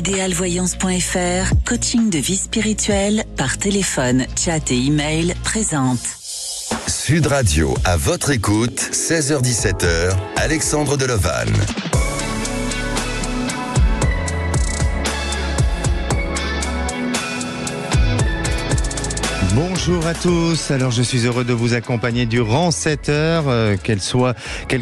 Idealvoyance.fr, coaching de vie spirituelle par téléphone, chat et email présente. Sud Radio, à votre écoute, 16h-17h, Alexandre Delevanne. Bonjour à tous, alors je suis heureux de vous accompagner durant cette heure, quels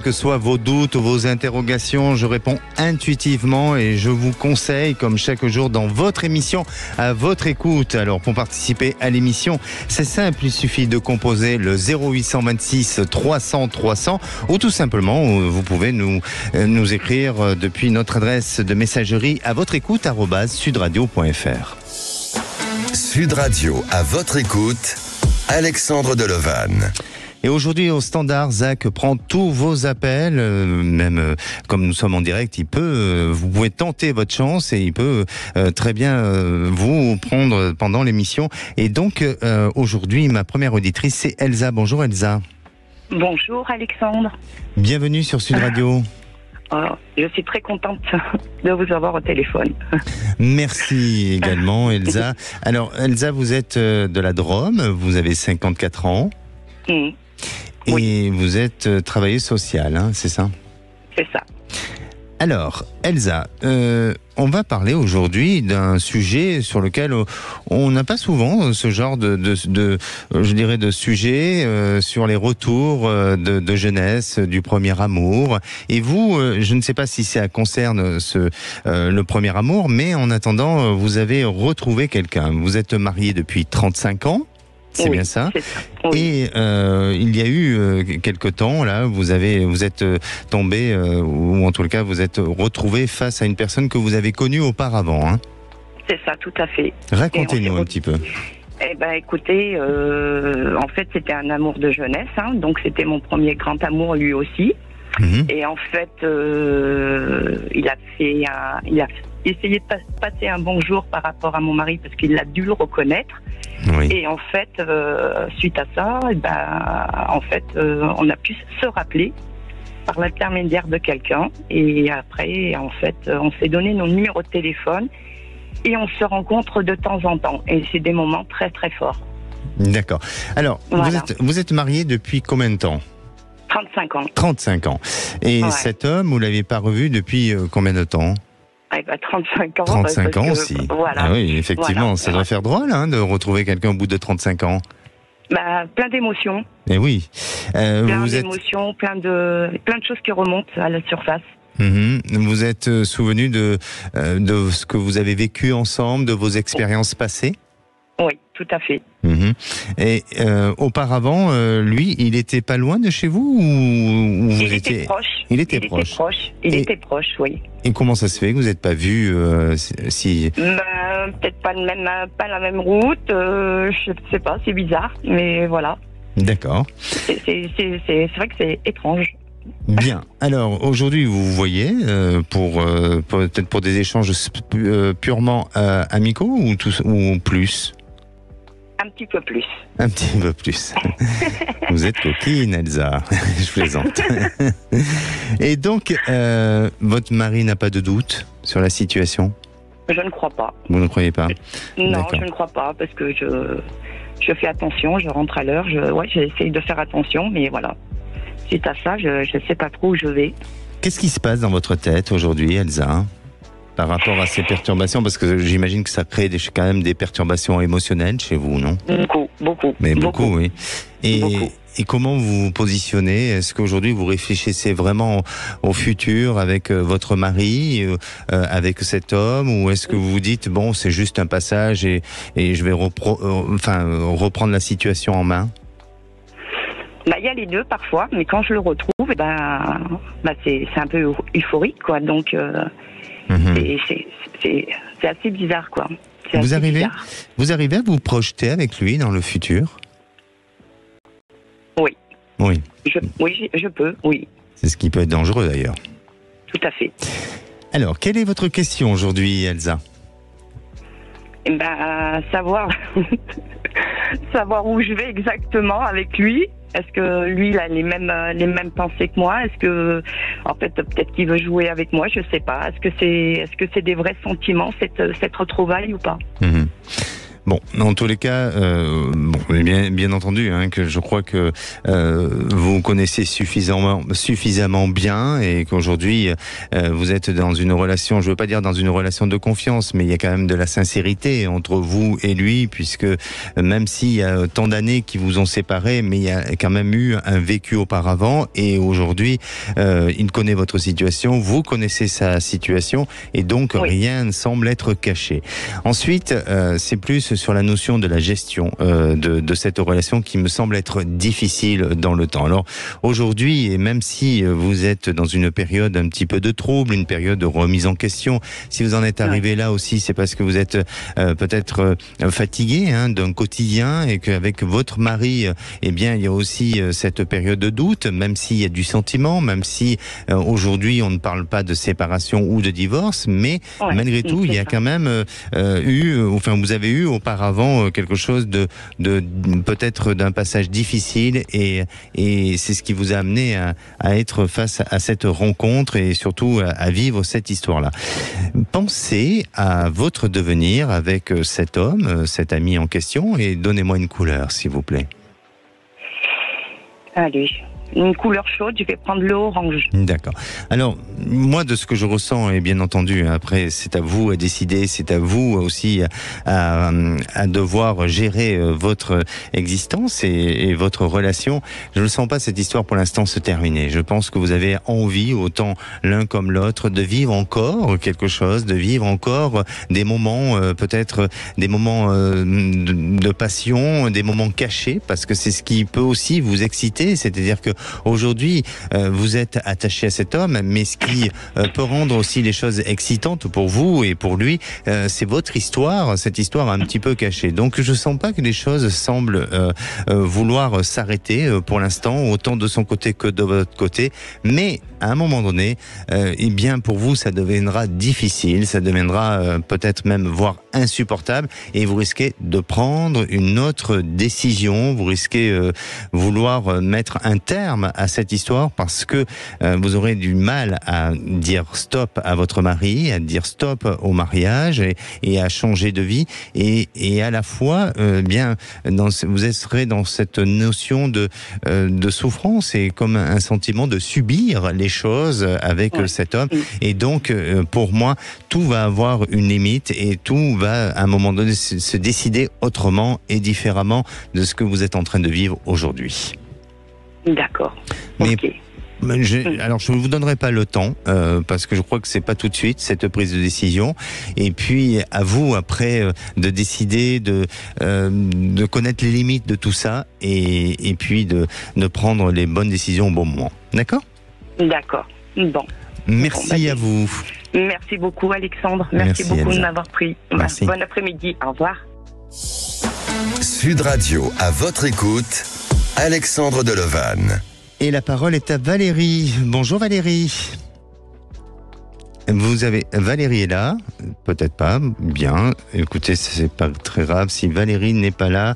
que soient vos doutes ou vos interrogations, je réponds intuitivement et je vous conseille, comme chaque jour dans votre émission, à votre écoute. Alors pour participer à l'émission, c'est simple, il suffit de composer le 0826 300 300 ou tout simplement vous pouvez nous écrire depuis notre adresse de messagerie à votre écoute @sudradio.fr. Sud Radio, à votre écoute, Alexandre Delevanne. Et aujourd'hui, au standard, Zach prend tous vos appels, même comme nous sommes en direct, vous pouvez tenter votre chance et il peut très bien vous prendre pendant l'émission. Et donc, aujourd'hui, ma première auditrice, c'est Elsa. Bonjour Elsa. Bonjour Alexandre. Bienvenue sur Sud Radio. Je suis très contente de vous avoir au téléphone. Merci également Elsa. Alors Elsa, vous êtes de la Drôme, vous avez 54 ans et oui. Vous êtes travailleuse sociale, hein, c'est ça ? C'est ça. Alors Elsa, on va parler aujourd'hui d'un sujet sur lequel on n'a pas souvent ce genre de sujet sur les retours de jeunesse, du premier amour. Et vous, je ne sais pas si ça concerne le premier amour, mais en attendant, vous avez retrouvé quelqu'un. Vous êtes marié depuis 35 ans. C'est bien ça. C'est ça. Oui. Et il y a eu quelque temps là, vous êtes tombé ou en tout cas vous êtes retrouvé face à une personne que vous avez connue auparavant. Hein. C'est ça, tout à fait. Racontez-nous un petit peu. Eh ben, écoutez, en fait, c'était un amour de jeunesse, hein, donc c'était mon premier grand amour lui aussi. Et en fait, il a essayé de passer un bon jour par rapport à mon mari parce qu'il a dû le reconnaître. Oui. Et en fait, suite à ça, on a pu se rappeler par l'intermédiaire de quelqu'un. Et après, en fait, on s'est donné nos numéros de téléphone et on se rencontre de temps en temps. Et c'est des moments très très forts. D'accord. Alors, voilà. Vous êtes marié depuis combien de temps ? 35 ans. 35 ans. Et ouais. Cet homme, vous ne l'avez pas revu depuis combien de temps ? 35 ans. 35 ans aussi. Voilà. Ah oui, effectivement, voilà. Ça doit faire drôle hein, de retrouver quelqu'un au bout de 35 ans. Plein d'émotions. Et oui. Plein d'émotions, plein de choses qui remontent à la surface. Vous êtes souvenu de ce que vous avez vécu ensemble, de vos expériences passées ? Oui, tout à fait. Et auparavant, lui, il était pas loin de chez vous ou vous étiez... était proche. Il était proche. Il était proche, oui. Et comment ça se fait que vous n'êtes pas vus si... Peut-être pas la même route, je sais pas, c'est bizarre, mais voilà. D'accord. C'est vrai que c'est étrange. Bien. Alors aujourd'hui, vous voyez peut-être pour des échanges purement amicaux ou plus. Un petit peu plus. Un petit peu plus. Vous êtes coquine, Elsa. Je plaisante. Et donc, votre mari n'a pas de doute sur la situation ? Je ne crois pas. Vous ne croyez pas ? Non, d'accord. Je ne crois pas parce que je fais attention, je rentre à l'heure. J'essaye de faire attention, mais voilà. Suite à ça, je ne sais pas trop où je vais. Qu'est-ce qui se passe dans votre tête aujourd'hui, Elsa ? Par rapport à ces perturbations, parce que j'imagine que ça crée quand même des perturbations émotionnelles chez vous, non ? Beaucoup. Mais beaucoup, oui. Beaucoup. Et comment vous vous positionnez ? Est-ce qu'aujourd'hui vous réfléchissez vraiment au futur avec votre mari, avec cet homme, ou est-ce que vous vous dites bon, c'est juste un passage et je vais reprendre la situation en main ? Il y a les deux parfois, mais quand je le retrouve, c'est un peu euphorique, quoi. Donc c'est assez bizarre, quoi. Vous arrivez à vous projeter avec lui dans le futur ? Oui. Oui. Je peux, oui. C'est ce qui peut être dangereux d'ailleurs. Tout à fait. Alors, quelle est votre question aujourd'hui, Elsa ? Savoir où je vais exactement avec lui. Est-ce que lui, il a les mêmes pensées que moi? Est-ce que, en fait, peut-être qu'il veut jouer avec moi, je sais pas. Est-ce que c'est des vrais sentiments, cette retrouvaille ou pas? Bon, en tous les cas, bien entendu, que je crois que vous connaissez suffisamment bien et qu'aujourd'hui vous êtes dans une relation, je veux pas dire dans une relation de confiance, mais il y a quand même de la sincérité entre vous et lui, puisque même s'il y a tant d'années qui vous ont séparés, mais il y a quand même eu un vécu auparavant et aujourd'hui il connaît votre situation, vous connaissez sa situation et donc rien ne semble être caché. Ensuite, c'est plus sur la notion de la gestion de cette relation qui me semble être difficile dans le temps. Alors aujourd'hui, et même si vous êtes dans une période un petit peu de trouble, une période de remise en question, si vous en êtes arrivé là aussi, c'est parce que vous êtes peut-être fatigué d'un quotidien et qu'avec votre mari, eh bien, il y a aussi cette période de doute, même s'il y a du sentiment, même si aujourd'hui on ne parle pas de séparation ou de divorce, mais malgré tout, il y a quand même vous avez eu auparavant quelque chose de peut-être d'un passage difficile et c'est ce qui vous a amené à être face à cette rencontre et surtout à vivre cette histoire-là. Pensez à votre devenir avec cet homme, cet ami en question et donnez-moi une couleur, s'il vous plaît. Allez. Une couleur chaude, je vais prendre le orange. D'accord. Alors, moi, de ce que je ressens, et bien entendu, après, c'est à vous à décider, c'est à vous aussi à devoir gérer votre existence et votre relation. Je ne sens pas cette histoire pour l'instant se terminer. Je pense que vous avez envie, autant l'un comme l'autre, de vivre encore quelque chose, de vivre encore des moments, peut-être des moments de passion, des moments cachés, parce que c'est ce qui peut aussi vous exciter, c'est-à-dire que aujourd'hui, vous êtes attaché à cet homme, mais ce qui peut rendre aussi les choses excitantes pour vous et pour lui, c'est votre histoire, cette histoire un petit peu cachée. Donc je sens pas que les choses semblent vouloir s'arrêter pour l'instant, autant de son côté que de votre côté, mais à un moment donné, eh bien pour vous, ça deviendra difficile, ça deviendra peut-être même voire insupportable, et vous risquez de prendre une autre décision, vous risquez vouloir mettre un terme à cette histoire parce que vous aurez du mal à dire stop à votre mari, à dire stop au mariage et à changer de vie et à la fois vous serez dans cette notion de souffrance et comme un sentiment de subir les choses avec cet homme et donc pour moi tout va avoir une limite et tout va à un moment donné se décider autrement et différemment de ce que vous êtes en train de vivre aujourd'hui. D'accord. Mais ok. Alors je ne vous donnerai pas le temps parce que je crois que c'est pas tout de suite cette prise de décision et puis à vous après de décider de connaître les limites de tout ça et puis de prendre les bonnes décisions au bon moment. D'accord ? D'accord. Bon. Merci à vous. Merci beaucoup Alexandre. Merci beaucoup Elsa. de m'avoir pris. Merci. Bon après-midi. Au revoir. Sud Radio, à votre écoute, Alexandre Delevanne. Et la parole est à Valérie. Bonjour Valérie. Valérie est là, peut-être pas, bien, écoutez, c'est pas très grave, si Valérie n'est pas là,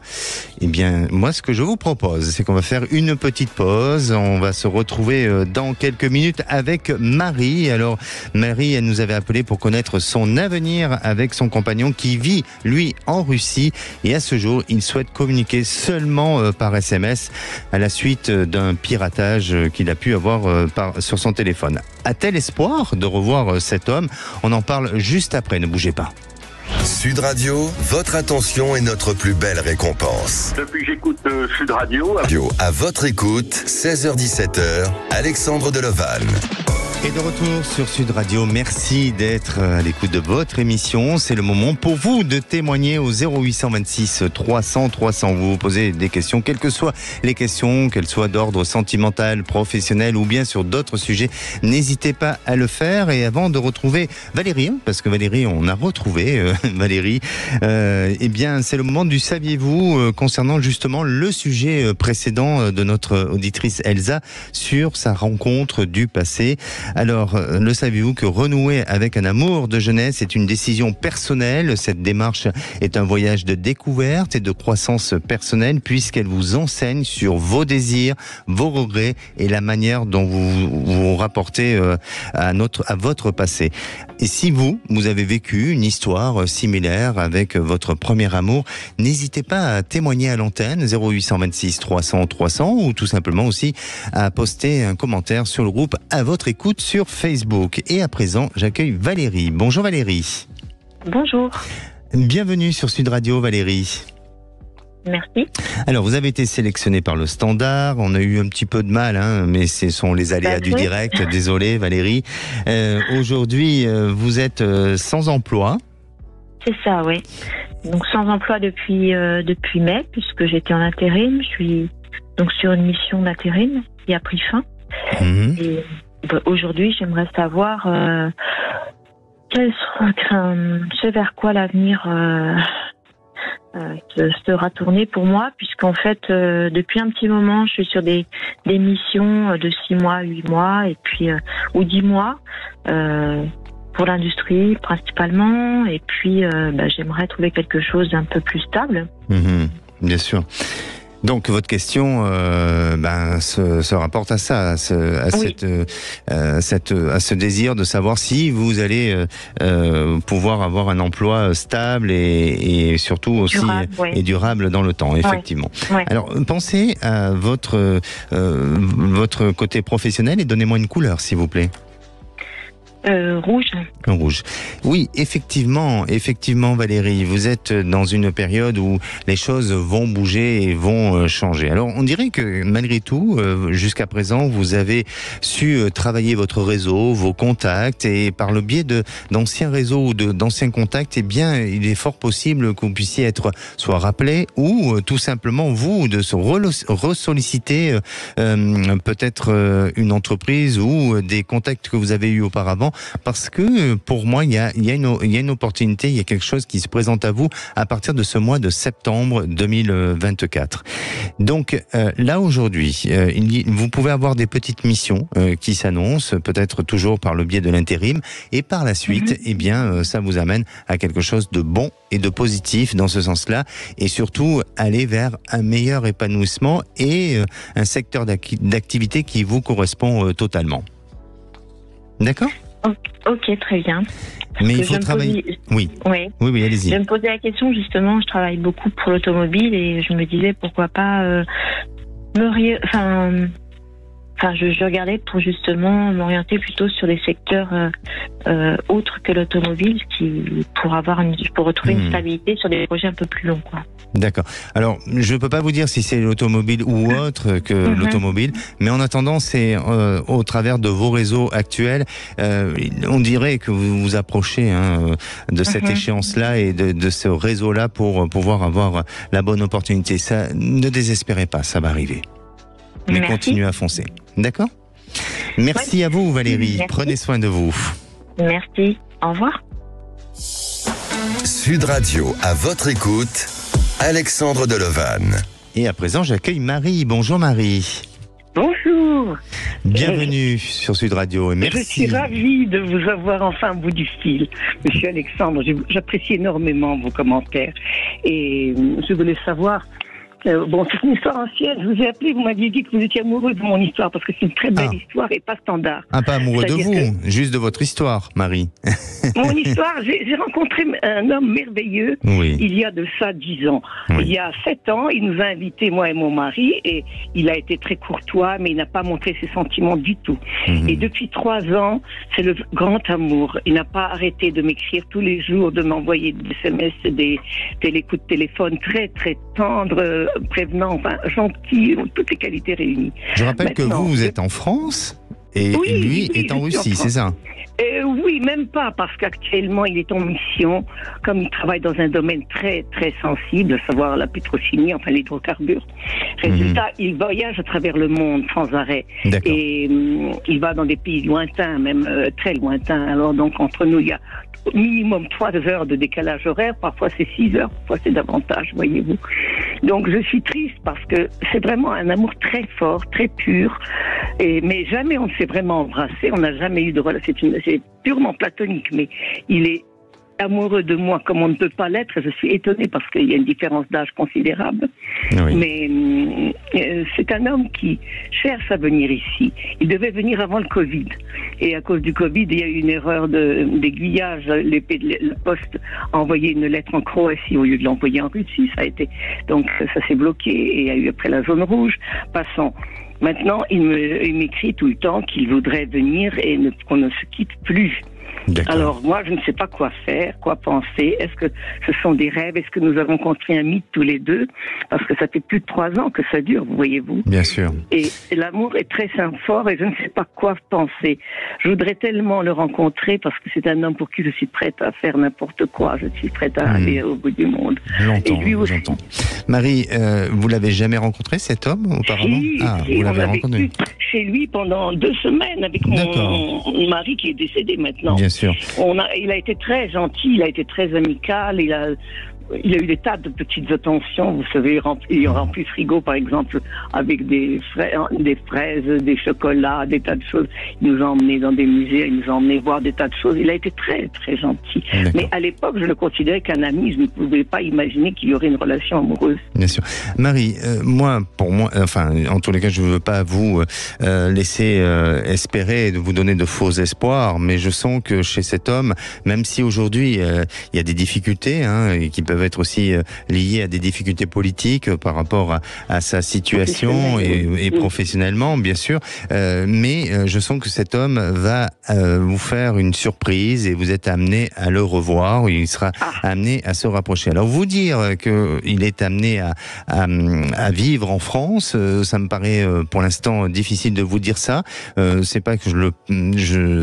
eh bien, moi ce que je vous propose, c'est qu'on va faire une petite pause, on va se retrouver dans quelques minutes avec Marie. Alors, Marie, elle nous avait appelé pour connaître son avenir avec son compagnon qui vit, lui, en Russie, et à ce jour, il souhaite communiquer seulement par SMS à la suite d'un piratage qu'il a pu avoir sur son téléphone. A-t-elle espoir de revoir cet homme? On en parle juste après, ne bougez pas. Sud Radio, votre attention est notre plus belle récompense. Depuis que j'écoute Sud Radio. À votre écoute, 16h-17h, Alexandre Delevanne. Et de retour sur Sud Radio, merci d'être à l'écoute de votre émission. C'est le moment pour vous de témoigner au 0826 300 300. Vous vous posez des questions, quelles que soient les questions, qu'elles soient d'ordre sentimental, professionnel ou bien sur d'autres sujets. N'hésitez pas à le faire. Et avant de retrouver Valérie, parce que Valérie, on a retrouvé Valérie, eh bien c'est le moment du saviez-vous concernant justement le sujet précédent de notre auditrice Elsa sur sa rencontre du passé Alors, le savez-vous que renouer avec un amour de jeunesse est une décision personnelle? Cette démarche est un voyage de découverte et de croissance personnelle puisqu'elle vous enseigne sur vos désirs, vos regrets et la manière dont vous vous rapportez à votre passé. Et si vous avez vécu une histoire similaire avec votre premier amour, n'hésitez pas à témoigner à l'antenne 0826 300 300 ou tout simplement aussi à poster un commentaire sur le groupe À votre écoute sur Facebook. Et à présent, j'accueille Valérie. Bonjour Valérie. Bonjour. Bienvenue sur Sud Radio Valérie. Merci. Alors, vous avez été sélectionnée par le Standard. On a eu un petit peu de mal, mais ce sont les aléas du direct. Désolée, Valérie. Aujourd'hui, vous êtes sans emploi. C'est ça, oui. Donc, sans emploi depuis mai, puisque j'étais en intérim. Je suis donc sur une mission d'intérim qui a pris fin. Et aujourd'hui, j'aimerais savoir ce vers quoi l'avenir sera tourné pour moi, puisqu'en fait, depuis un petit moment, je suis sur des missions de 6 mois, 8 mois, et puis ou 10 mois, pour l'industrie principalement, et puis j'aimerais trouver quelque chose d'un peu plus stable. Bien sûr. Donc votre question se rapporte à ça, à ce désir de savoir si vous allez pouvoir avoir un emploi stable et surtout aussi durable dans le temps, effectivement. Ouais. Alors pensez à votre côté professionnel et donnez-moi une couleur, s'il vous plaît. Rouge. Rouge. Oui, effectivement, Valérie, vous êtes dans une période où les choses vont bouger et vont changer. Alors, on dirait que malgré tout, jusqu'à présent, vous avez su travailler votre réseau, vos contacts, et par le biais d'anciens réseaux ou d'anciens contacts, eh bien, il est fort possible que vous puissiez être soit rappelé ou tout simplement vous de se ressolliciter peut-être une entreprise ou des contacts que vous avez eus auparavant. Parce que pour moi, il y a une opportunité, il y a quelque chose qui se présente à vous à partir de ce mois de septembre 2024. Donc là aujourd'hui, vous pouvez avoir des petites missions qui s'annoncent, peut-être toujours par le biais de l'intérim, et par la suite, eh bien, ça vous amène à quelque chose de bon et de positif dans ce sens-là, et surtout aller vers un meilleur épanouissement et un secteur d'activité qui vous correspond totalement. D'accord ? Ok, très bien. Mais il faut travailler. Oui, allez-y. Je me posais la question, justement, je travaille beaucoup pour l'automobile et je me disais pourquoi pas je regardais pour justement m'orienter plutôt sur les secteurs autres que l'automobile, pour retrouver une stabilité sur des projets un peu plus longs, quoi. D'accord. Alors, je ne peux pas vous dire si c'est l'automobile ou autre que l'automobile, mais en attendant, c'est au travers de vos réseaux actuels, on dirait que vous vous approchez de cette échéance-là et de ce réseau-là pour pouvoir avoir la bonne opportunité. Ça, ne désespérez pas, ça va arriver. Mais continuez à foncer. D'accord ? Merci à vous, Valérie. Merci. Prenez soin de vous. Merci. Au revoir. Sud Radio, à votre écoute, Alexandre Delevanne. Et à présent, j'accueille Marie. Bonjour Marie. Bonjour. Bienvenue sur Sud Radio et merci. Je suis ravie de vous avoir enfin au bout du fil, Monsieur Alexandre. J'apprécie énormément vos commentaires et je voulais savoir... c'est une histoire ancienne. Je vous ai appelé, vous m'aviez dit que vous étiez amoureux de mon histoire parce que c'est une très belle histoire et pas standard. Pas amoureux de vous, juste de votre histoire, Marie. Mon histoire, j'ai rencontré un homme merveilleux il y a de ça 10 ans. Il y a 7 ans, il nous a invités, moi et mon mari, et il a été très courtois, mais il n'a pas montré ses sentiments du tout. Et depuis 3 ans, c'est le grand amour. Il n'a pas arrêté de m'écrire tous les jours, de m'envoyer des SMS, des coups de téléphone très très tendres, prévenant, gentil, toutes les qualités réunies. Je rappelle maintenant, que vous êtes en France et lui est en Russie, c'est ça ? Oui, même pas, parce qu'actuellement il est en mission, comme il travaille dans un domaine très très sensible, à savoir la pétrochimie, l'hydrocarbure. Résultat, il voyage à travers le monde sans arrêt. Et il va dans des pays lointains, même très lointains. Alors donc entre nous, il y a minimum 3 heures de décalage horaire, parfois c'est 6 heures, parfois c'est davantage, voyez-vous. Donc je suis triste parce que c'est vraiment un amour très fort, très pur. Mais jamais on ne s'est vraiment embrassé, on n'a jamais eu de relation, c'est purement platonique, mais il est amoureux de moi comme on ne peut pas l'être. Je suis étonnée parce qu'il y a une différence d'âge considérable. Oui. Mais c'est un homme qui cherche à venir ici. Il devait venir avant le Covid. Et à cause du Covid, il y a eu une erreur d'aiguillage. Le poste a envoyé une lettre en Croatie au lieu de l'envoyer en Russie. Donc ça s'est bloqué et il y a eu après la zone rouge. Passons. Maintenant, il m'écrit tout le temps qu'il voudrait venir et qu'on ne se quitte plus. Alors moi, je ne sais pas quoi faire, quoi penser. Est-ce que ce sont des rêves? Est-ce que nous avons construit un mythe tous les deux? Parce que ça fait plus de 3 ans que ça dure, vous voyez-vous. Bien sûr. Et l'amour est très fort et je ne sais pas quoi penser. Je voudrais tellement le rencontrer parce que c'est un homme pour qui je suis prête à faire n'importe quoi. Je suis prête à aller au bout du monde. J'entends, et lui aussi. J'entends. Marie, vous l'avez jamais rencontré cet homme auparavant? Si, vous l'avez rencontré chez lui pendant 2 semaines avec mon mari qui est décédé maintenant. Bien sûr. Il a été très gentil, il a été très amical, il a eu des tas de petites attentions. Vous savez, il remplit le frigo, par exemple, avec des fraises, des chocolats, des tas de choses. Il nous a emmenés dans des musées, il nous a emmenés voir des tas de choses. Il a été très, très gentil. D'accord. Mais à l'époque, je le considérais qu'un ami. Je ne pouvais pas imaginer qu'il y aurait une relation amoureuse. Bien sûr. Marie, pour moi, en tous les cas, je ne veux pas vous laisser espérer, de vous donner de faux espoirs, mais je sens que chez cet homme, même si aujourd'hui, il y a des difficultés, et qui peuvent être aussi liées à des difficultés politiques par rapport à sa situation et professionnellement, bien sûr. Mais je sens que cet homme va vous faire une surprise et vous êtes amené à le revoir. Il sera amené à se rapprocher. Alors, vous dire qu'il est amené à vivre en France, ça me paraît pour l'instant difficile de vous dire ça. C'est pas que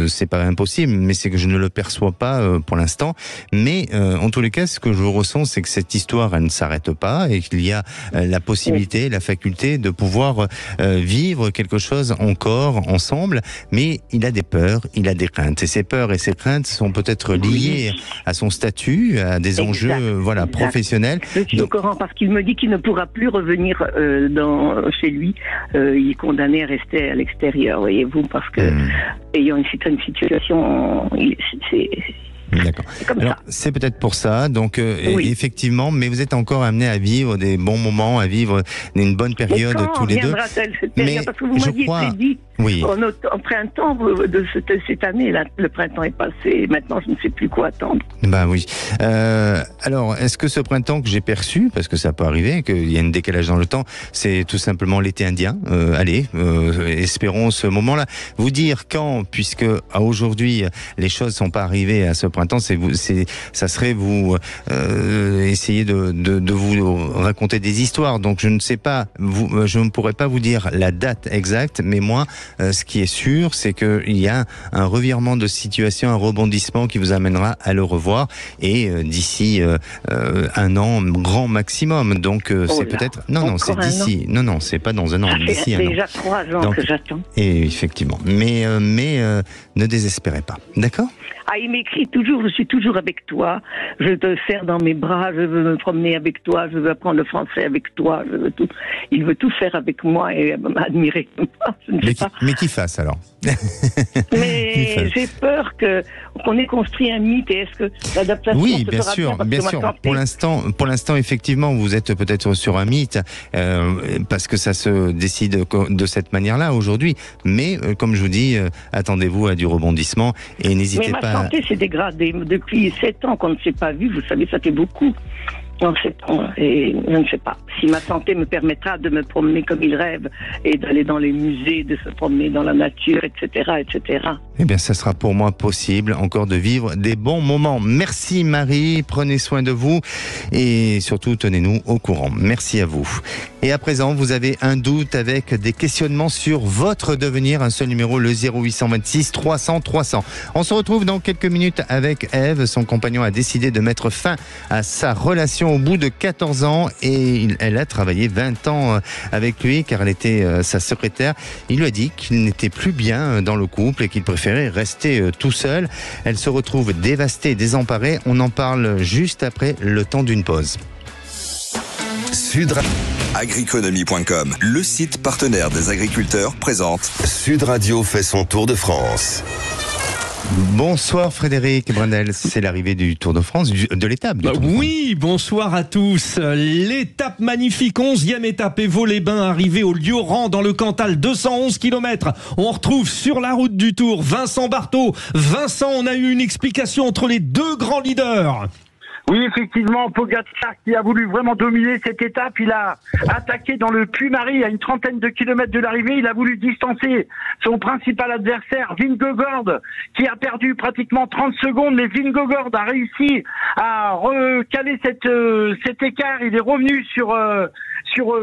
c'est pas impossible, mais c'est que je ne le perçois pas pour l'instant. Mais en tous les cas, ce que je ressens, c'est que cette histoire, elle ne s'arrête pas et qu'il y a la possibilité, la faculté de pouvoir vivre quelque chose encore ensemble. Mais il a des peurs, il a des craintes. Et ces peurs et ces craintes sont peut-être liées à son statut, à des enjeux professionnels. Je suis au courant parce qu'il me dit qu'il ne pourra plus revenir chez lui. Il est condamné à rester à l'extérieur, voyez-vous, parce que ayant une certaine situation, D'accord. Alors, c'est peut-être pour ça, donc effectivement, mais vous êtes encore amené à vivre des bons moments, à vivre une bonne période tous les deux. Mais parce que vous m'aviez prédit en printemps de cette année, là, le printemps est passé, et maintenant je ne sais plus quoi attendre. Ben oui. Alors, est-ce que ce printemps que j'ai perçu, parce que ça peut arriver, qu'il y a un décalage dans le temps, c'est tout simplement l'été indien. Allez, espérons ce moment-là. Vous dire quand, puisque à aujourd'hui les choses sont pas arrivées à ce printemps, ça serait vous essayer de vous raconter des histoires. Donc je ne sais pas, je ne pourrais pas vous dire la date exacte, mais moi, ce qui est sûr, c'est qu'il y a un revirement de situation, un rebondissement qui vous amènera à le revoir, et d'ici 1 an, grand maximum. Donc c'est peut-être... Non, c'est d'ici. Non, c'est pas dans 1 an. D'ici 1 an. C'est déjà 3 ans que j'attends. Et effectivement. Mais ne désespérez pas. D'accord ? Il m'écrit toujours, je suis toujours avec toi, je te serre dans mes bras, je veux me promener avec toi, je veux apprendre le français avec toi, je veux tout. Il veut tout faire avec moi et m'admirer. Je ne sais pas. Mais qu'il fasse alors. Mais j'ai peur qu'on ait construit un mythe, et est-ce que l'adaptation se fera bien sûr. Pour l'instant, effectivement, vous êtes peut-être sur un mythe, parce que ça se décide de cette manière-là aujourd'hui. Mais comme je vous dis, attendez-vous à du rebondissement et n'hésitez pas. Ma santé s'est dégradée depuis 7 ans qu'on ne s'est pas vu. Vous savez, ça fait beaucoup. En 7 ans, et je ne sais pas si ma santé me permettra de me promener comme il rêve et d'aller dans les musées, de se promener dans la nature, etc., etc. Eh bien, ça sera pour moi possible encore de vivre des bons moments. Merci Marie, prenez soin de vous et surtout tenez-nous au courant. Merci à vous. Et à présent, vous avez un doute avec des questionnements sur votre devenir, un seul numéro, le 0826 300 300. On se retrouve dans quelques minutes avec Ève. Son compagnon a décidé de mettre fin à sa relation au bout de 14 ans et elle a travaillé 20 ans avec lui car elle était sa secrétaire. Il lui a dit qu'il n'était plus bien dans le couple et qu'il préférait rester tout seul. Elle se retrouve dévastée, désemparée. On en parle juste après le temps d'une pause. Sud Radio. Agriconomie.com, le site partenaire des agriculteurs, présente Sud Radio fait son tour de France. Bonsoir Frédéric Brunel, c'est l'arrivée du Tour de France, de l'étape du Tour de France. Oui, bonsoir à tous. L'étape magnifique, 11e étape, Évaux-les-Bains, arrivée au Lieuran dans le Cantal, 211 km. On retrouve sur la route du Tour Vincent Barthaud. Vincent, on a eu une explication entre les deux grands leaders. Oui, effectivement, Pogačar qui a voulu vraiment dominer cette étape, il a attaqué dans le Puy-Marie à une trentaine de kilomètres de l'arrivée, il a voulu distancer son principal adversaire, Vingegaard, qui a perdu pratiquement 30 secondes, mais Vingegaard a réussi à recaler cet écart, il est revenu sur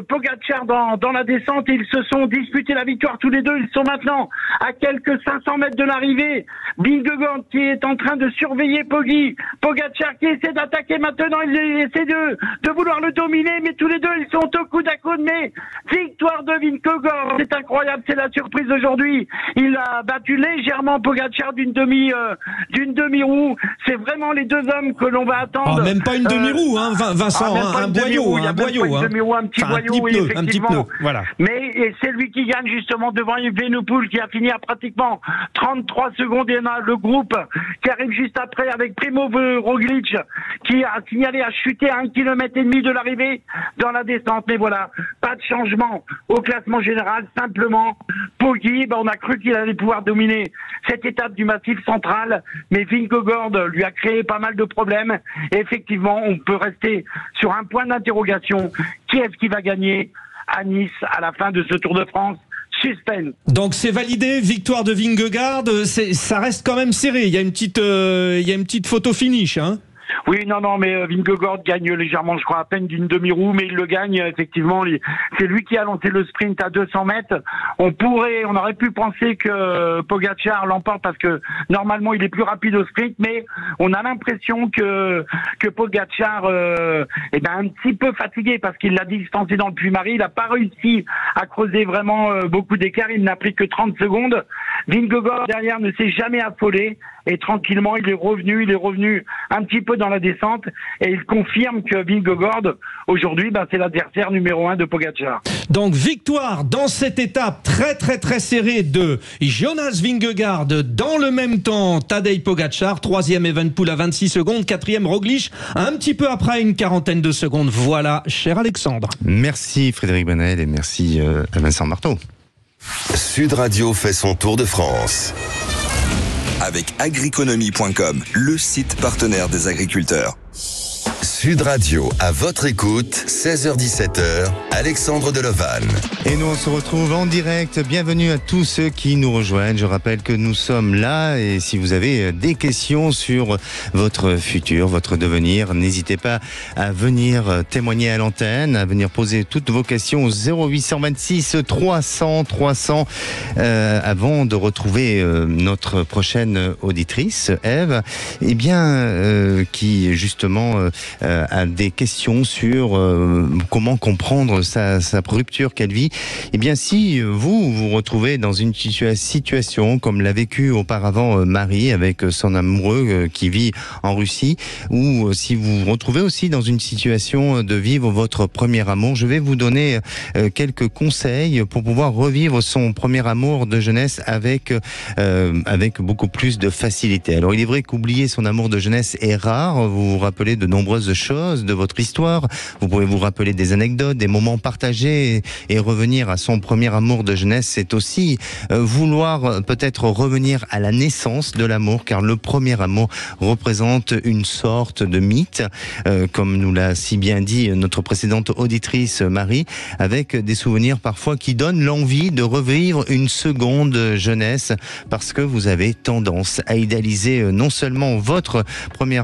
Pogačar dans la descente et ils se sont disputés la victoire tous les deux, ils sont maintenant à quelques 500 mètres de l'arrivée, Vingegaard qui est en train de surveiller Pogačar qui essaie d'attaquer maintenant, il essaie de vouloir le dominer, mais tous les deux ils sont au coude à coude, mais victoire de Vingegaard, c'est incroyable, c'est la surprise aujourd'hui, il a battu légèrement Pogačar d'une demi-roue, c'est vraiment les deux hommes que l'on va attendre. Même pas une demi-roue, hein, Vincent, un boyau, un petit boyau, oui, effectivement. Un petit pneu, voilà. Mais c'est lui qui gagne justement devant Evenepoel qui a fini à pratiquement 33 secondes et on a le groupe qui arrive juste après avec Primož Roglič qui a signalé à chuter à 1,5 km de l'arrivée dans la descente. Mais voilà, pas de changement au classement général, simplement Poggi, on a cru qu'il allait pouvoir dominer cette étape du Massif central, mais Vingegaard lui a créé pas mal de problèmes et effectivement on peut rester sur un point d'interrogation. Qui est-ce qui va gagner à Nice à la fin de ce Tour de France? Suspense. Donc c'est validé, victoire de Vingegaard, ça reste quand même serré, il y a une petite photo finish, hein. Oui, non, mais Vingegaard gagne légèrement, je crois à peine d'une demi-roue, mais il le gagne, effectivement. C'est lui qui a lancé le sprint à 200 mètres. On aurait pu penser que Pogačar l'emporte parce que normalement il est plus rapide au sprint, mais on a l'impression que Pogačar est un petit peu fatigué parce qu'il l'a distancé dans le Puy-Marie. Il n'a pas réussi à creuser vraiment beaucoup d'écart. Il n'a pris que 30 secondes. Vingegaard derrière ne s'est jamais affolé et tranquillement il est revenu un petit peu dans la descente et il confirme que Vingegaard aujourd'hui c'est l'adversaire numéro 1 de Pogačar. Donc victoire dans cette étape très très très serrée de Jonas Vingegaard, dans le même temps Tadej Pogačar, 3e Evenepoel à 26 secondes, 4e Roglič un petit peu après une quarantaine de secondes. Voilà, cher Alexandre. Merci Frédéric Brunel et merci à Vincent Barthaud. Sud Radio fait son tour de France. Avec Agriconomie.com, le site partenaire des agriculteurs. Sud Radio, à votre écoute, 16h-17h, Alexandre Delevanne. Et nous on se retrouve en direct, bienvenue à tous ceux qui nous rejoignent. Je rappelle que nous sommes là et si vous avez des questions sur votre futur, votre devenir, n'hésitez pas à venir témoigner à l'antenne, à venir poser toutes vos questions au 0826 300 300 avant de retrouver notre prochaine auditrice, Ève, qui justement a des questions sur comment comprendre sa rupture qu'elle vit. Eh bien, si vous vous retrouvez dans une situation comme l'a vécu auparavant Marie avec son amoureux qui vit en Russie, ou si vous vous retrouvez aussi dans une situation de vivre votre premier amour, je vais vous donner quelques conseils pour pouvoir revivre son premier amour de jeunesse avec beaucoup plus de facilité. Alors, il est vrai qu'oublier son amour de jeunesse est rare. Vous vous rappelez de nombreuses choses de votre histoire. Vous pouvez vous rappeler des anecdotes, des moments partagés et revenir à son premier amour de jeunesse. C'est aussi vouloir peut-être revenir à la naissance de l'amour, car le premier amour représente une sorte de mythe, comme nous l'a si bien dit notre précédente auditrice Marie, avec des souvenirs parfois qui donnent l'envie de revivre une seconde jeunesse, parce que vous avez tendance à idéaliser non seulement votre premier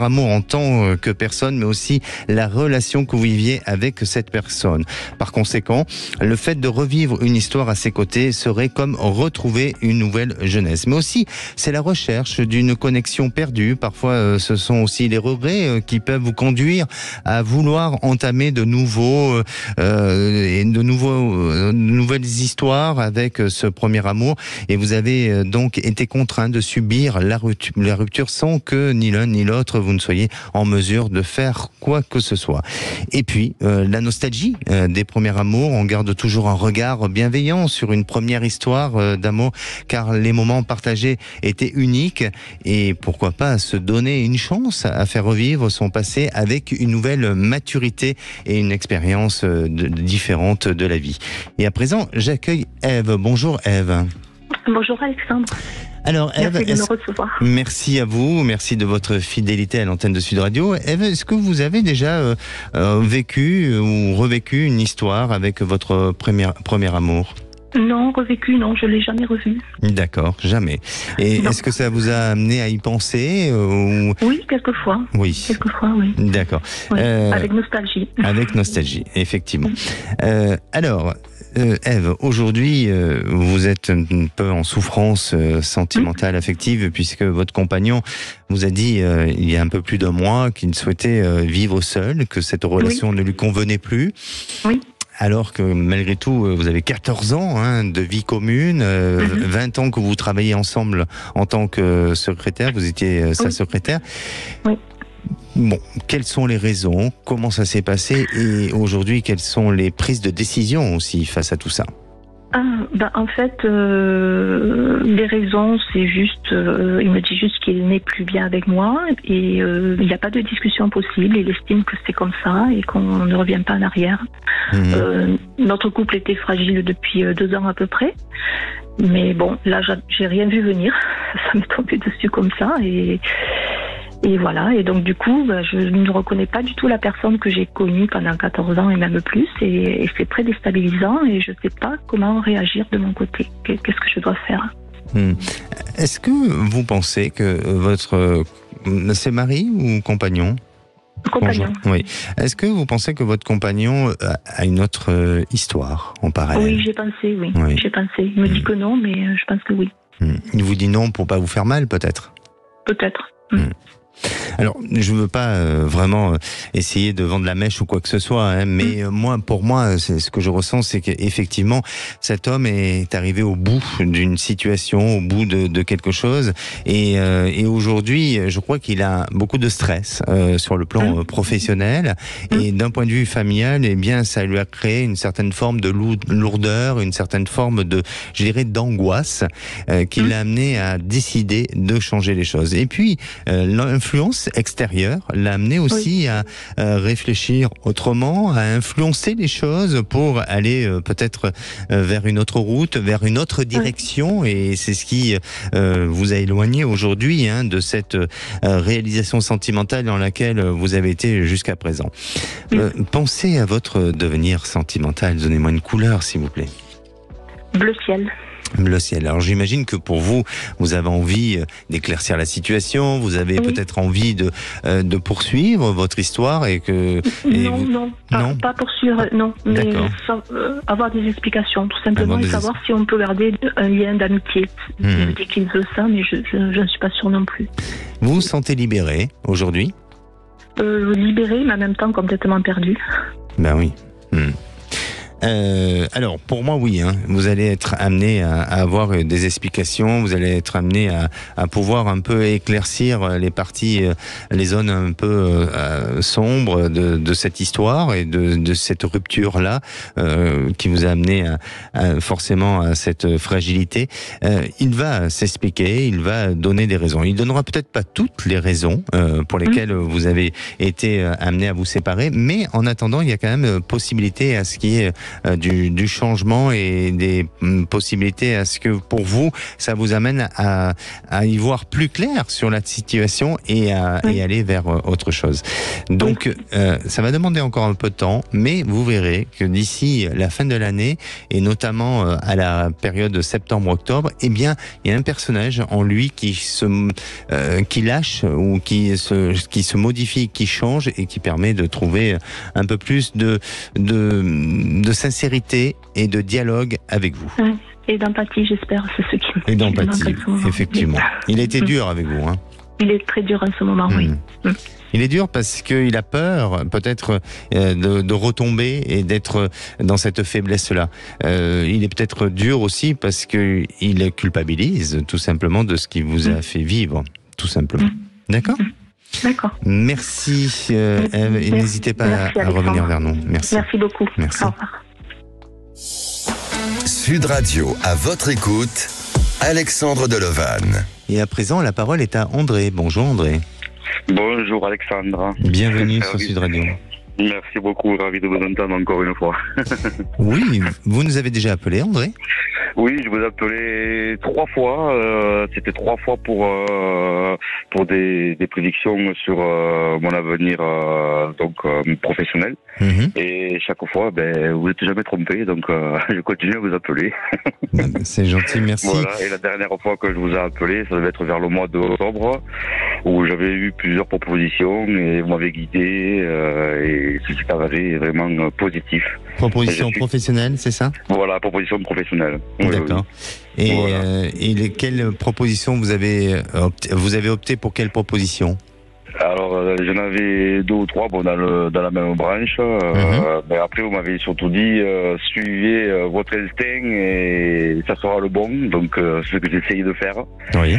amour en tant que personne, mais aussi la relation que vous viviez avec cette personne. Par conséquent, le fait de revivre une histoire à ses côtés serait comme retrouver une nouvelle jeunesse. Mais aussi, c'est la recherche d'une connexion perdue. Parfois, ce sont aussi les regrets qui peuvent vous conduire à vouloir entamer de nouvelles histoires avec ce premier amour. Et vous avez donc été contraint de subir la rupture sans que ni l'un ni l'autre vous ne soyez en mesure mesure de faire quoi que ce soit. Et puis, la nostalgie des premiers amours, on garde toujours un regard bienveillant sur une première histoire d'amour, car les moments partagés étaient uniques, et pourquoi pas se donner une chance à faire revivre son passé avec une nouvelle maturité et une expérience différente de la vie. Et à présent, j'accueille Ève. Bonjour Ève. Bonjour Alexandre. Alors, Ève, merci de me recevoir. Merci à vous, merci de votre fidélité à l'antenne de Sud Radio. Ève, est-ce que vous avez déjà vécu ou revécu une histoire avec votre premier amour ? Non, revécu, non, je ne l'ai jamais revu. D'accord, jamais. Et non. Est-ce que ça vous a amené à y penser ou... Oui, quelquefois. Oui. Quelquefois, oui. D'accord. Oui, avec nostalgie. Avec nostalgie, effectivement. Alors, Ève, aujourd'hui, vous êtes un peu en souffrance sentimentale, affective, puisque votre compagnon vous a dit il y a un peu plus d'un mois qu'il souhaitait vivre seul, que cette relation ne lui convenait plus. Oui. Alors que malgré tout, vous avez 14 ans de vie commune, 20 ans que vous travaillez ensemble en tant que secrétaire, vous étiez sa secrétaire. Oui. Bon, quelles sont les raisons? Comment ça s'est passé? Et aujourd'hui, quelles sont les prises de décision aussi face à tout ça? En fait, les raisons, c'est juste, il me dit juste qu'il n'est plus bien avec moi et il n'y a pas de discussion possible. Il estime que c'est comme ça et qu'on ne revient pas en arrière. Notre couple était fragile depuis 2 ans à peu près. Mais bon, là, j'ai rien vu venir. Ça m'est tombé dessus comme ça et voilà, et donc du coup, je ne reconnais pas du tout la personne que j'ai connue pendant 14 ans et même plus, et c'est très déstabilisant et je ne sais pas comment réagir de mon côté. Qu'est-ce que je dois faire? Est-ce que vous pensez que votre... C'est mari ou compagnon? Compagnon. Oui. Est-ce que vous pensez que votre compagnon a une autre histoire en parallèle? Oui, j'ai pensé, oui. J'ai pensé. Il me dit que non, mais je pense que oui. Il vous dit non pour pas vous faire mal, peut-être? Peut-être. Alors, je ne veux pas vraiment essayer de vendre la mèche ou quoi que ce soit, mais pour moi, ce que je ressens, c'est qu'effectivement, cet homme est arrivé au bout d'une situation, au bout de quelque chose, et aujourd'hui, je crois qu'il a beaucoup de stress sur le plan professionnel, et d'un point de vue familial, eh bien, ça lui a créé une certaine forme de lourdeur, une certaine forme de, je dirais, d'angoisse, qui l'a amené à décider de changer les choses. Et puis, l'influence extérieure l'a amené aussi à réfléchir autrement, à influencer les choses pour aller peut-être vers une autre route, vers une autre direction, et c'est ce qui vous a éloigné aujourd'hui de cette réalisation sentimentale dans laquelle vous avez été jusqu'à présent. Pensez à votre devenir sentimental, donnez-moi une couleur s'il vous plaît. Bleu ciel. Le ciel. Alors j'imagine que pour vous, vous avez envie d'éclaircir la situation, vous avez peut-être envie de poursuivre votre histoire et que... Pas poursuivre, non, mais avoir des explications, tout simplement, et savoir si on peut garder un lien d'amitié. Il dit qu'il veut ça, mais je ne suis pas sûre non plus. Vous vous sentez libéré aujourd'hui? Libéré, mais en même temps complètement perdu. Ben oui. Alors, pour moi, oui. Vous allez être amené à avoir des explications. Vous allez être amené à pouvoir un peu éclaircir les parties, les zones un peu sombres de cette histoire et de cette rupture-là qui vous a amené forcément à cette fragilité. Il va s'expliquer, il va donner des raisons. Il donnera peut-être pas toutes les raisons pour lesquelles vous avez été amené à vous séparer, mais en attendant, il y a quand même possibilité à ce qu'il y ait du changement et des possibilités à ce que pour vous ça vous amène à y voir plus clair sur la situation et aller vers autre chose. Donc ça va demander encore un peu de temps, mais vous verrez que d'ici la fin de l'année et notamment à la période de septembre-octobre, eh bien il y a un personnage en lui qui lâche ou qui se modifie, qui change et qui permet de trouver un peu plus de sincérité et de dialogue avec vous. Et d'empathie, j'espère, c'est ce qui me... Et d'empathie, effectivement. Il a été dur avec vous, Il est très dur en ce moment, oui. Il est dur parce qu'il a peur, peut-être, de retomber et d'être dans cette faiblesse-là. Il est peut-être dur aussi parce qu'il culpabilise, tout simplement, de ce qui vous a fait vivre, tout simplement. D'accord ? D'accord. Merci. Et n'hésitez pas à revenir vers nous. Merci. Merci beaucoup. Merci. Au revoir. Sud Radio, à votre écoute, Alexandre Delevanne. Et à présent, la parole est à André. Bonjour André. Bonjour Alexandre. Bienvenue sur Sud Radio. Merci beaucoup, ravi de vous entendre encore une fois. Oui, vous nous avez déjà appelé André ? Oui, je vous ai appelé 3 fois. C'était 3 fois pour des prédictions sur mon avenir professionnel. Et chaque fois, vous n'êtes jamais trompé, donc je continue à vous appeler. C'est gentil, merci. Voilà. Et la dernière fois que je vous ai appelé, ça devait être vers le mois d'octobre, où j'avais eu plusieurs propositions et vous m'avez guidé et ce qui s'est avéré vraiment positif. Proposition professionnelle, c'est ça ? Voilà, proposition professionnelle. D'accord. Oui. Et, voilà. Quelle proposition vous avez opté pour quelle proposition ? Alors, j'en avais 2 ou 3 dans la même branche. Mais après, vous m'avez surtout dit suivez votre instinct et ça sera le bon. Donc, ce que j'essaye de faire. Oui.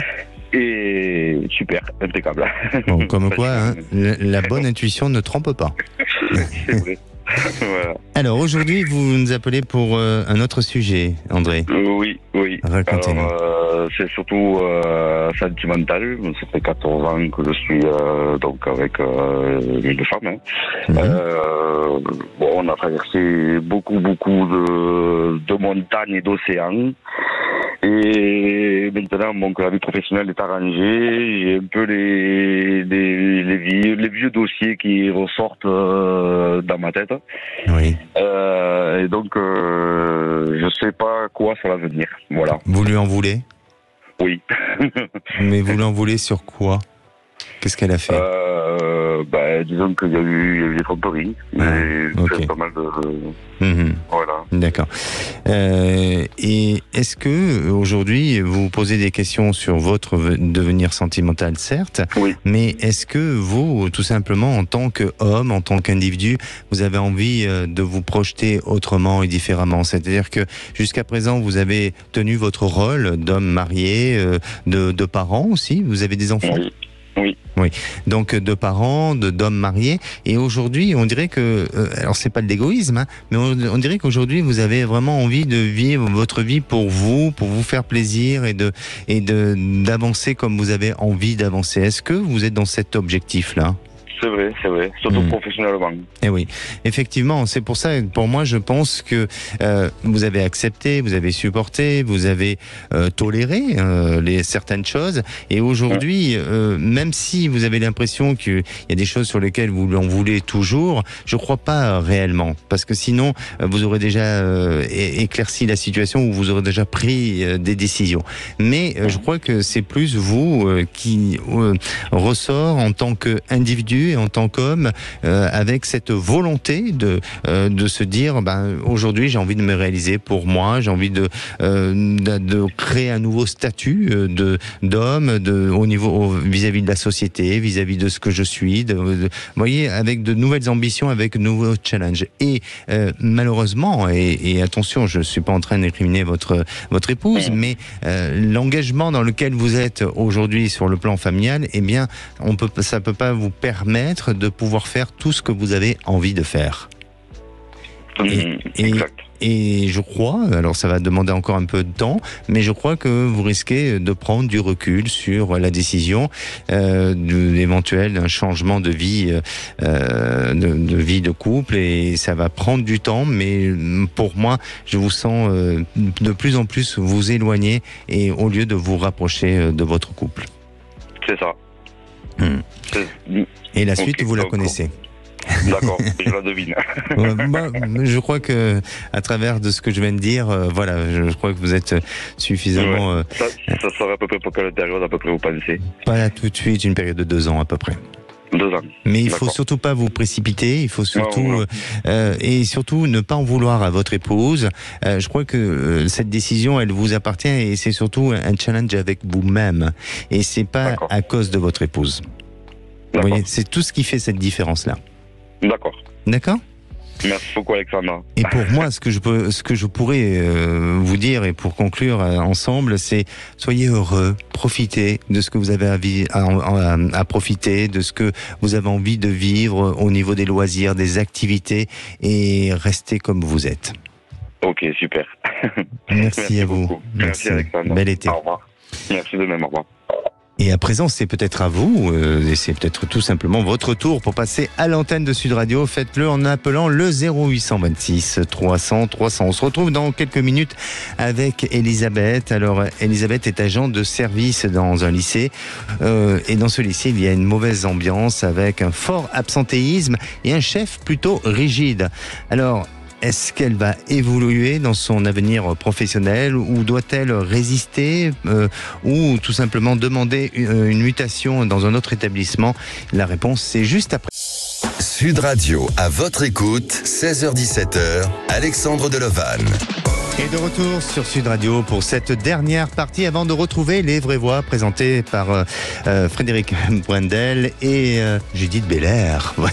Et super, impeccable. Bon, comme quoi, hein, la bonne intuition ne trompe pas. C'est vrai. Voilà. Alors aujourd'hui, vous nous appelez pour un autre sujet, André. Oui. Racontez-nous. C'est surtout sentimental. Ça fait 14 ans que je suis donc avec une femme. On a traversé beaucoup de montagnes et d'océans. Et maintenant, que la vie professionnelle est arrangée, j'ai un peu les vieux dossiers qui ressortent dans ma tête. Oui. Et donc, je sais pas quoi ça va venir. Voilà. Vous lui en voulez ? Oui. Mais vous lui en voulez sur quoi ? Qu'est-ce qu'elle a fait ? Disons qu'il y a eu des tromperies. Okay. Pas mal de... Voilà. D'accord. Et est-ce que aujourd'hui vous posez des questions sur votre devenir sentimental, certes, oui. Mais est-ce que vous, tout simplement, en tant qu'homme, en tant qu'individu, vous avez envie de vous projeter autrement et différemment ? C'est-à-dire que jusqu'à présent, vous avez tenu votre rôle d'homme marié, de parent aussi. Vous avez des enfants ? Oui. Donc de parents, d'hommes mariés, et aujourd'hui on dirait que, alors c'est pas de l'égoïsme, hein, mais on dirait qu'aujourd'hui vous avez vraiment envie de vivre votre vie pour vous faire plaisir et d'avancer comme vous avez envie d'avancer. Est-ce que vous êtes dans cet objectif-là ? C'est vrai, surtout professionnellement. Et oui, effectivement, c'est pour ça, pour moi, je pense que vous avez accepté, vous avez supporté, vous avez toléré certaines choses, et aujourd'hui, même si vous avez l'impression qu'il y a des choses sur lesquelles vous en voulez toujours, je crois pas réellement, parce que sinon, vous aurez déjà éclairci la situation, ou vous aurez déjà pris des décisions. Mais je crois que c'est plus vous qui ressort en tant qu'individu, en tant qu'homme, avec cette volonté de se dire aujourd'hui j'ai envie de me réaliser pour moi, j'ai envie de créer un nouveau statut d'homme au niveau vis-à-vis de la société, vis-à-vis de ce que je suis, vous voyez, avec de nouvelles ambitions, avec de nouveaux challenges. Et malheureusement, et attention, je suis pas en train d'incriminer votre épouse, mais l'engagement dans lequel vous êtes aujourd'hui sur le plan familial, eh bien, ça peut pas vous permettre de pouvoir faire tout ce que vous avez envie de faire. Et je crois, alors ça va demander encore un peu de temps, mais je crois que vous risquez de prendre du recul sur la décision éventuelle d'un changement de vie, de vie de couple, et ça va prendre du temps, mais pour moi, je vous sens de plus en plus vous éloigner, et au lieu de vous rapprocher de votre couple. C'est ça. Et la suite, vous la connaissez. D'accord, je la devine. Je crois que, à travers de ce que je viens de dire, je crois que vous êtes suffisamment... Ça serait à peu près pour quelle période, à peu près, vous pensez ? Pas là tout de suite, une période de 2 ans à peu près. 2 ans. Mais il faut surtout pas vous précipiter, il faut surtout et surtout ne pas en vouloir à votre épouse. Je crois que cette décision, elle vous appartient, et c'est surtout un challenge avec vous-même, et c'est pas à cause de votre épouse. Vous voyez, c'est tout ce qui fait cette différence-là. D'accord. D'accord ? Merci beaucoup, Alexandre. Et pour moi, ce que je pourrais vous dire, et pour conclure ensemble, c'est soyez heureux, profitez de ce que vous avez à profiter, de ce que vous avez envie de vivre au niveau des loisirs, des activités, et restez comme vous êtes. Ok, super. Merci à vous. Merci, Alexandre. Bel été. Au revoir. Merci de même, au revoir. Et à présent, c'est peut-être à vous, et c'est peut-être tout simplement votre tour pour passer à l'antenne de Sud Radio. Faites-le en appelant le 0826 300 300. On se retrouve dans quelques minutes avec Elisabeth. Alors, Elisabeth est agente de service dans un lycée. Et dans ce lycée, il y a une mauvaise ambiance avec un fort absentéisme et un chef plutôt rigide. Alors, est-ce qu'elle va évoluer dans son avenir professionnel ou doit-elle résister ou tout simplement demander une mutation dans un autre établissement? La réponse, c'est juste après. Sud Radio, à votre écoute, 16h-17h, Alexandre Delevanne. Et de retour sur Sud Radio pour cette dernière partie avant de retrouver les vraies voix présentées par Frédéric Brendel et Judith Belair. Ouais.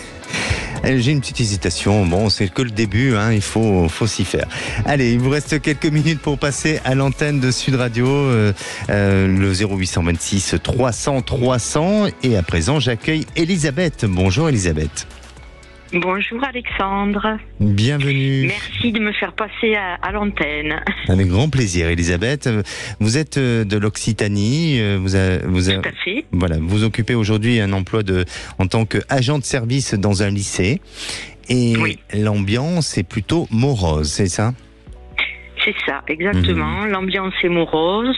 J'ai une petite hésitation. Bon, c'est que le début, hein, il faut s'y faire. Allez, il vous reste quelques minutes pour passer à l'antenne de Sud Radio, le 0826 300 300. Et à présent, j'accueille Elisabeth. Bonjour Elisabeth. Bonjour Alexandre. Bienvenue. Merci de me faire passer à l'antenne. Avec grand plaisir, Elisabeth. Vous êtes de l'Occitanie. Tout à fait. Voilà, vous occupez aujourd'hui un emploi en tant qu'agent de service dans un lycée. Et oui. L'ambiance est plutôt morose, c'est ça? C'est ça, exactement. L'ambiance est morose.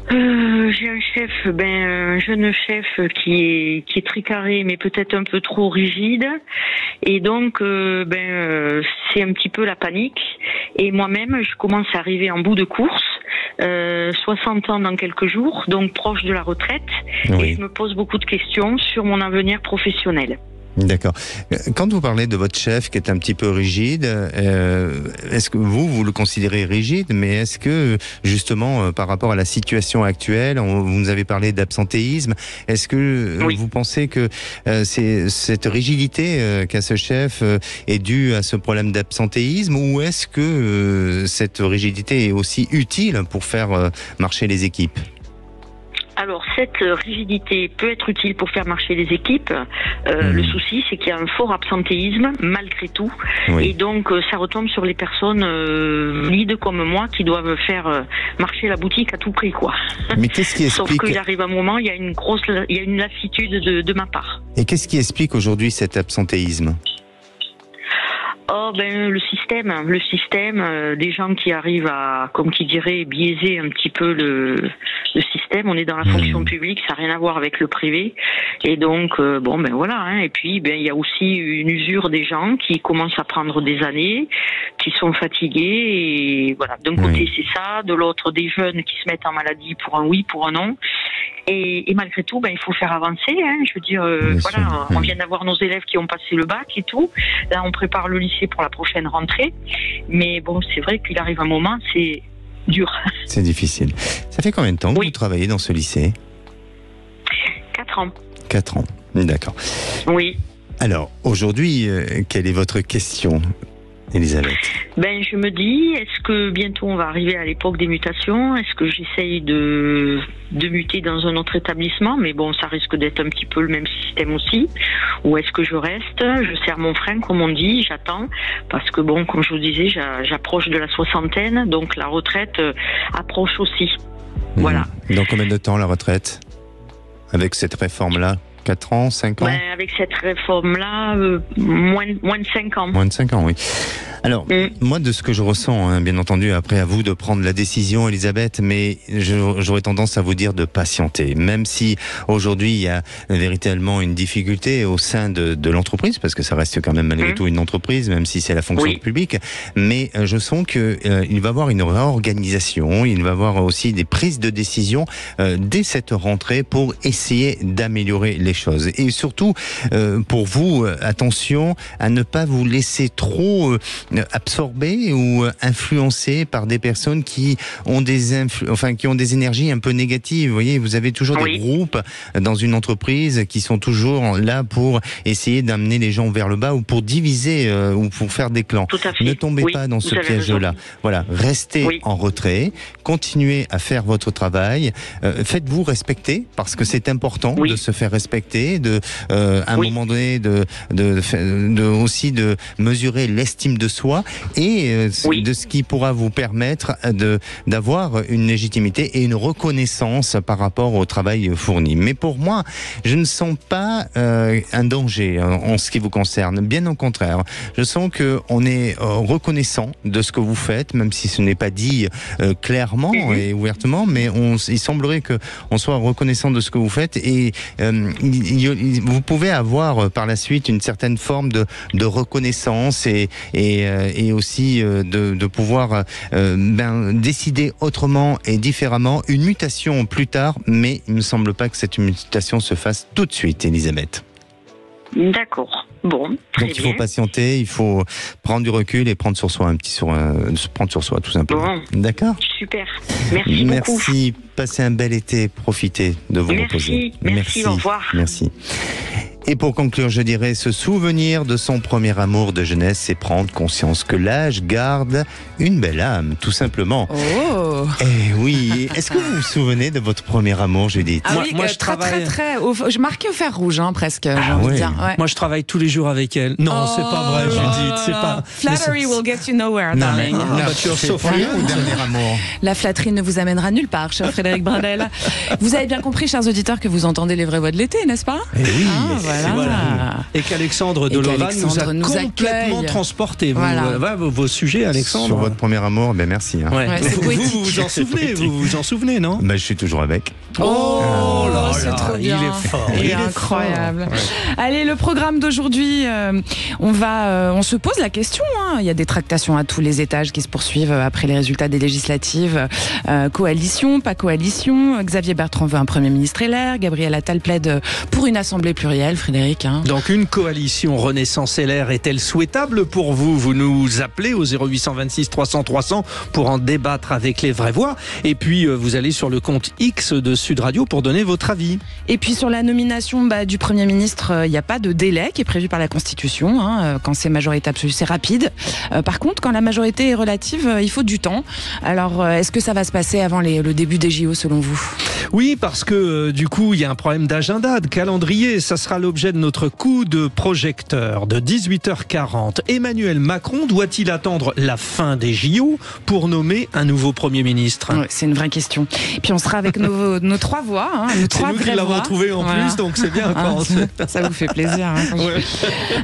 J'ai un chef, un jeune chef qui est très carré, mais peut-être un peu trop rigide. Et donc, c'est un petit peu la panique. Et moi-même, je commence à arriver en bout de course. 60 ans dans quelques jours, donc proche de la retraite. Oui. Et je me pose beaucoup de questions sur mon avenir professionnel. D'accord. Quand vous parlez de votre chef qui est un petit peu rigide, est-ce que vous le considérez rigide, mais est-ce que justement par rapport à la situation actuelle, vous nous avez parlé d'absentéisme, est-ce que vous pensez que cette rigidité qu'a ce chef est due à ce problème d'absentéisme, ou est-ce que cette rigidité est aussi utile pour faire marcher les équipes ? Alors, cette rigidité peut être utile pour faire marcher les équipes. Le souci, c'est qu'il y a un fort absentéisme, malgré tout. Oui. Et donc, ça retombe sur les personnes valides comme moi qui doivent faire marcher la boutique à tout prix, quoi. Mais qu'est-ce qui explique... Sauf qu'il arrive un moment, il y a une lassitude de ma part. Et qu'est-ce qui explique aujourd'hui cet absentéisme ? Le système, des gens qui arrivent à, comme qui dirait, biaiser un petit peu le système. On est dans la fonction publique, ça n'a rien à voir avec le privé. Et donc, voilà. Hein. Et puis, il y a aussi une usure des gens qui commencent à prendre des années, qui sont fatigués. Et voilà. D'un côté, c'est ça. De l'autre, des jeunes qui se mettent en maladie pour un oui, pour un non. Et malgré tout, il faut faire avancer. Hein. Je veux dire, on vient d'avoir nos élèves qui ont passé le bac et tout. Là, on prépare le lycée pour la prochaine rentrée. Mais bon, c'est vrai qu'il arrive un moment, c'est dur. C'est difficile. Ça fait combien de temps que vous travaillez dans ce lycée ? 4 ans. 4 ans, d'accord. Oui. Alors, aujourd'hui, quelle est votre question, Elisabeth ? Je me dis, est-ce que bientôt on va arriver à l'époque des mutations ? Est-ce que j'essaye de muter dans un autre établissement ? Mais bon, ça risque d'être un petit peu le même système aussi. Ou est-ce que je reste ? Je serre mon frein, comme on dit, j'attends. Parce que bon, comme je vous disais, j'approche de la soixantaine, donc la retraite approche aussi. Voilà. Dans combien de temps la retraite ? Avec cette réforme-là ? 4 ans, 5 ans ? Avec cette réforme-là, moins de 5 ans. Moins de 5 ans, oui. Alors, moi, de ce que je ressens, bien entendu, après à vous de prendre la décision, Elisabeth, mais j'aurais tendance à vous dire de patienter. Même si aujourd'hui, il y a véritablement une difficulté au sein de l'entreprise, parce que ça reste quand même malgré tout une entreprise, même si c'est la fonction publique, mais je sens qu'il va y avoir une réorganisation, il va y avoir aussi des prises de décision dès cette rentrée pour essayer d'améliorer les les choses. Et surtout, pour vous, attention à ne pas vous laisser trop absorber ou influencer par des personnes qui ont qui ont des énergies un peu négatives. Vous voyez, vous avez toujours des groupes dans une entreprise qui sont toujours là pour essayer d'amener les gens vers le bas ou pour diviser ou pour faire des clans. Ne tombez pas dans ce piège-là. Voilà, restez en retrait, continuez à faire votre travail, faites-vous respecter parce que c'est important de se faire respecter, à un moment donné aussi de mesurer l'estime de soi et de ce qui pourra vous permettre d'avoir une légitimité et une reconnaissance par rapport au travail fourni. Mais pour moi, je ne sens pas un danger en ce qui vous concerne. Bien au contraire, je sens qu'on est reconnaissant de ce que vous faites, même si ce n'est pas dit clairement et ouvertement, mais il semblerait qu'on soit reconnaissant de ce que vous faites et vous pouvez avoir par la suite une certaine forme de reconnaissance et aussi de pouvoir décider autrement et différemment, une mutation plus tard, mais il ne me semble pas que cette mutation se fasse tout de suite, Elisabeth. D'accord. Bon, très Donc il faut patienter, il faut prendre du recul et prendre sur soi prendre sur soi tout simplement. Bon. D'accord. Super. Merci beaucoup. Merci. Passez un bel été. Profitez de vous reposer. Merci. Au revoir. Merci. Et pour conclure, je dirais, se souvenir de son premier amour de jeunesse, c'est prendre conscience que l'âge garde une belle âme, tout simplement. Oh. Eh oui. Est-ce que vous vous souvenez de votre premier amour, Judith? Moi, je travaille je marquais au fer rouge, presque. J'ai envie de dire. Ouais. Moi, je travaille tous les jours avec elle. Non, c'est pas vrai, Judith. C'est pas. Flattery will get you nowhere, darling. Dernier amour. La flatterie ne vous amènera nulle part, cher Frédéric Brindel. Vous avez bien compris, chers auditeurs, que vous entendez les vraies voix de l'été, n'est-ce pas? Eh oui. Voilà. Et qu'Alexandre Dolovan nous a complètement transporté. Vos sujets, Alexandre. Sur votre premier amour, merci. Vous vous en souvenez, non? Je suis toujours avec. Oh là, c'est trop bien. Il est fort. Il est incroyable. Allez, le programme d'aujourd'hui, on se pose la question. Il y a des tractations à tous les étages qui se poursuivent après les résultats des législatives. Coalition, pas coalition. Xavier Bertrand veut un Premier ministre LR. Gabriel Attal plaide pour une assemblée plurielle. Frédéric. Donc une coalition Renaissance LR est-elle souhaitable pour vous? Vous nous appelez au 0826 300 300 pour en débattre avec les vraies voix. Et puis vous allez sur le compte X de Sud Radio pour donner votre avis. Et puis sur la nomination du Premier ministre, il n'y a pas de délai qui est prévu par la Constitution. Quand c'est majorité absolue, c'est rapide. Par contre, quand la majorité est relative, il faut du temps. Alors, est-ce que ça va se passer avant le début des JO selon vous? Oui, parce que du coup, il y a un problème d'agenda, de calendrier. Ça sera l'objet de notre coup de projecteur de 18h40. Emmanuel Macron doit-il attendre la fin des JO pour nommer un nouveau Premier ministre? C'est une vraie question. Et puis on sera avec nos trois voix. C'est nous qui l'avons trouvé en plus, donc c'est bien. Ça vous fait plaisir.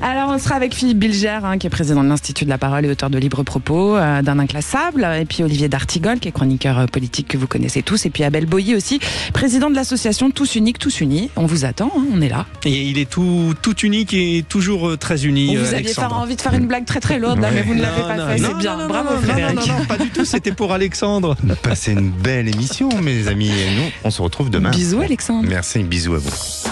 Alors on sera avec Philippe Bilger, qui est président de l'Institut de la Parole et auteur de Libre Propos, d'un Inclassable. Et puis Olivier d'Artigol, qui est chroniqueur politique que vous connaissez tous. Et puis Abel Boilly aussi, président de l'association Tous Uniques, Tous Unis. On vous attend, on est là. Et il est tout unique et toujours très uni. Vous aviez envie de faire une blague très très lourde, mais vous ne l'avez pas fait. C'est bien. Bravo Frédéric. Non, pas du tout. C'était pour Alexandre. Passez une belle émission, mes amis. Et nous, on se retrouve demain. Bisous Alexandre. Merci, bisous à vous.